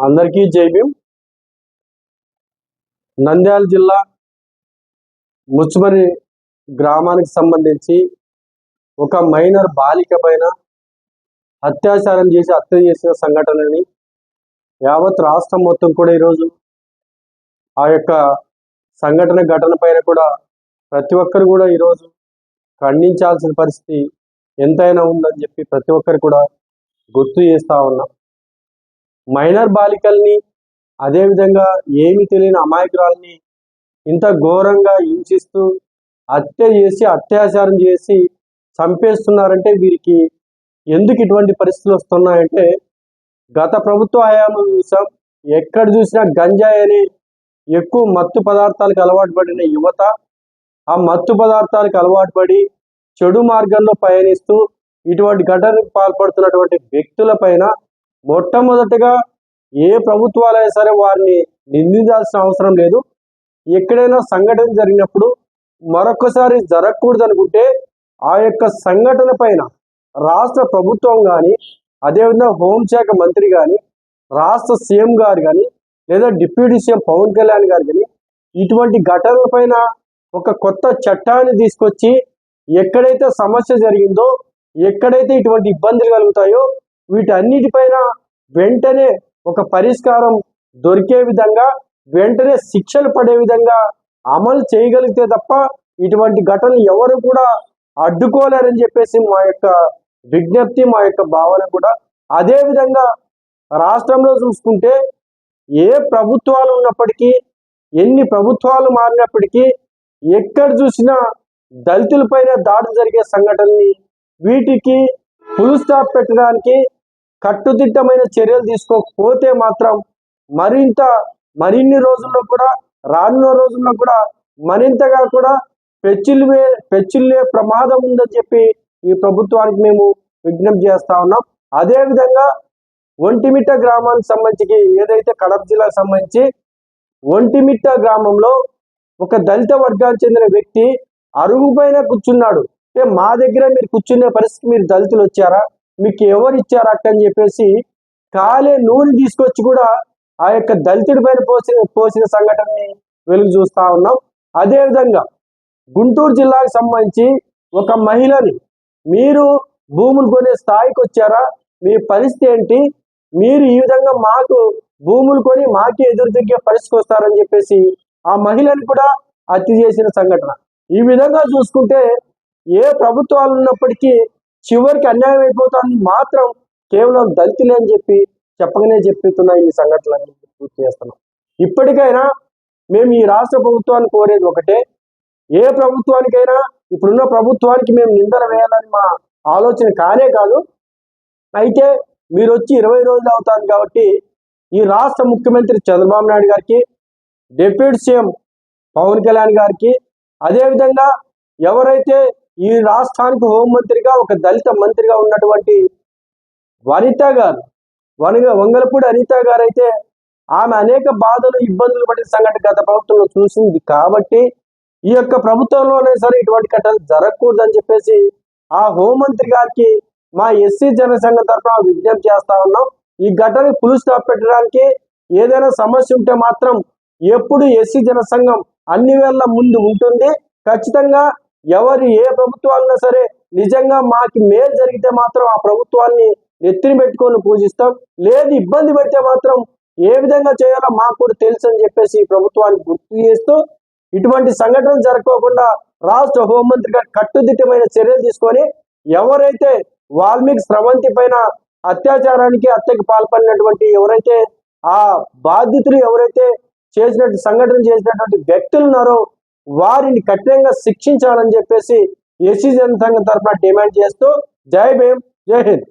అందరికీ జై భీమ్. నంద్యాల జిల్లా ముచ్చుమరి గ్రామానికి సంబంధించి ఒక మైనర్ బాలిక పైన అత్యాచారం చేసి హత్య చేసిన సంఘటనని యావత్ రాష్ట్రం మొత్తం కూడా ఈరోజు ఆ యొక్క ఘటన పైన కూడా ప్రతి ఒక్కరు కూడా ఈరోజు ఖండించాల్సిన పరిస్థితి ఎంతైనా ఉందని చెప్పి ప్రతి ఒక్కరు కూడా గుర్తు చేస్తూ ఉన్నాం. మైనర్ బాలికల్ని, అదేవిధంగా ఏమి తెలియని అమాయకురాల్ని ఇంత ఘోరంగా హింసిస్తూ హత్య చేసి అత్యాచారం చేసి చంపేస్తున్నారంటే వీరికి ఎందుకు ఇటువంటి పరిస్థితులు వస్తున్నాయంటే గత ప్రభుత్వ హయాంలో చూసాం. ఎక్కడ చూసినా గంజాయి అని ఎక్కువ మత్తు పదార్థాలకు అలవాటు పడిన యువత ఆ మత్తు పదార్థాలకు అలవాటు పడి చెడు మార్గంలో పయనిస్తూ ఇటువంటి ఘటనకు పాల్పడుతున్నటువంటి వ్యక్తులపైన మొట్టమొదటిగా ఏ ప్రభుత్వాలైనా సరే వారిని నిందించాల్సిన అవసరం లేదు. ఎక్కడైనా సంఘటన జరిగినప్పుడు మరొకసారి జరగకూడదు అనుకుంటే ఆ యొక్క సంఘటన పైన రాష్ట్ర ప్రభుత్వం కానీ, అదేవిధంగా హోంశాఖ మంత్రి కానీ, రాష్ట్ర సీఎం గారు కానీ, లేదా డిప్యూటీ సీఎం పవన్ కళ్యాణ్ గారు కానీ ఇటువంటి ఘటనల పైన ఒక కొత్త చట్టాన్ని తీసుకొచ్చి ఎక్కడైతే సమస్య జరిగిందో, ఎక్కడైతే ఇటువంటి ఇబ్బందులు కలుగుతాయో వీటన్నిటిపైన వెంటనే ఒక పరిష్కారం దొరికే విధంగా, వెంటనే శిక్షలు పడే విధంగా అమలు చేయగలిగితే తప్ప ఇటువంటి ఘటనలు ఎవరు కూడా అడ్డుకోలేరని చెప్పేసి మా యొక్క విజ్ఞప్తి, మా యొక్క భావన కూడా. అదేవిధంగా రాష్ట్రంలో చూసుకుంటే ఏ ప్రభుత్వాలు ఉన్నప్పటికీ, ఎన్ని ప్రభుత్వాలు మారినప్పటికీ ఎక్కడ చూసినా దళితులపైన దాడి జరిగే సంఘటనని వీటికి ఫుల్ స్టాప్ పెట్టడానికి కట్టుదిట్టమైన చర్యలు తీసుకోకపోతే మాత్రం మరిన్ని రోజుల్లో కూడా, రానున్న రోజుల్లో కూడా మరింతగా కూడా పెచ్చిల్లే ప్రమాదం ఉందని చెప్పి ఈ ప్రభుత్వానికి మేము విజ్ఞప్తి చేస్తా ఉన్నాం. అదేవిధంగా ఒంటిమిట్ట గ్రామానికి సంబంధించి, ఏదైతే కడప జిల్లాకు సంబంధించి ఒంటిమిట్ట గ్రామంలో ఒక దళిత వర్గానికి చెందిన వ్యక్తి అరుగు పైన కూర్చున్నాడు. అంటే మా దగ్గర మీరు కూర్చునే పరిస్థితి మీరు దళితులు వచ్చారా, మీకు ఎవరు ఇచ్చారా అని చెప్పేసి కాలే నూనె తీసుకొచ్చి కూడా ఆ యొక్క దళితుడి పైన పోసిన సంఘటనని వెలుగు చూస్తా ఉన్నాం. అదేవిధంగా గుంటూరు జిల్లాకు సంబంధించి ఒక మహిళని మీరు భూములు కొనే స్థాయికి వచ్చారా, మీ పరిస్థితి ఏంటి, మీరు ఈ విధంగా మాకు భూములు కొని మాకే ఎదురు తిరిగే పరిస్థితికి వస్తారని చెప్పేసి ఆ మహిళని కూడా హత్య చేసిన సంఘటన. ఈ విధంగా చూసుకుంటే ఏ ప్రభుత్వాలు ఉన్నప్పటికీ చివరికి అన్యాయం అయిపోతుంది మాత్రం కేవలం దళితులే అని చెప్పి చెప్పగానే చెప్తున్న ఈ సంఘటనలన్నీ పూర్తి చేస్తున్నాం. ఇప్పటికైనా మేము ఈ రాష్ట్ర ప్రభుత్వాన్ని కోరేది ఒకటే, ఏ ప్రభుత్వానికైనా ఇప్పుడున్న ప్రభుత్వానికి మేము నిందన వేయాలని మా ఆలోచన కానే కాదు. అయితే మీరు వచ్చి 20 రోజులు అవుతారు కాబట్టి ఈ రాష్ట్ర ముఖ్యమంత్రి చంద్రబాబు నాయుడు గారికి, డిప్యూటీ సీఎం పవన్ కళ్యాణ్ గారికి, అదేవిధంగా ఎవరైతే ఈ రాష్ట్రానికి హోంమంత్రిగా ఒక దళిత మంత్రిగా ఉన్నటువంటి వంగలపూడి అనిత గారు అయితే ఆమె అనేక బాధలు ఇబ్బందులు పడిన సంఘటన గత ప్రభుత్వంలో చూసింది కాబట్టి ఈ యొక్క ప్రభుత్వంలోనే సరే ఇటువంటి ఘటనలు జరగకూడదని చెప్పేసి ఆ హోంమంత్రి గారికి మా ఎస్సీ జనసంఘం తరఫున విజ్ఞప్తి చేస్తా ఉన్నాం. ఈ ఘటనకి ఫుల్ స్టాప్ పెట్టడానికి ఏదైనా సమస్య ఉంటే మాత్రం ఎప్పుడు ఎస్సీ జనసంఘం అన్ని వేళ ముందు ఉంటుంది. ఖచ్చితంగా ఎవరు ఏ ప్రభుత్వాలైనా సరే నిజంగా మాకు మేలు జరిగితే మాత్రం ఆ ప్రభుత్వాన్ని నెత్తిని పెట్టుకొని పూజిస్తాం, లేదు ఇబ్బంది పెడితే మాత్రం ఏ విధంగా చేయాలో మాకు కూడా తెలుసు అని చెప్పేసి ఈ ప్రభుత్వానికి గుర్తు చేస్తూ ఇటువంటి సంఘటనలు జరగకోకుండా రాష్ట్ర హోంమంత్రి గారు కట్టుదిట్టమైన చర్యలు తీసుకొని ఎవరైతే వాల్మీకి స్రవంతి పైన అత్యాచారానికి హత్యకు పాల్పడినటువంటి ఎవరైతే ఆ బాధితులు ఎవరైతే సంఘటన చేసినటువంటి వ్యక్తులు ఉన్నారో వారిని కఠినంగా శిక్షించాలని చెప్పేసి ఎస్సీ జనసంఘం తరఫున డిమాండ్ చేస్తూ జై భీమ్, జై హింద్.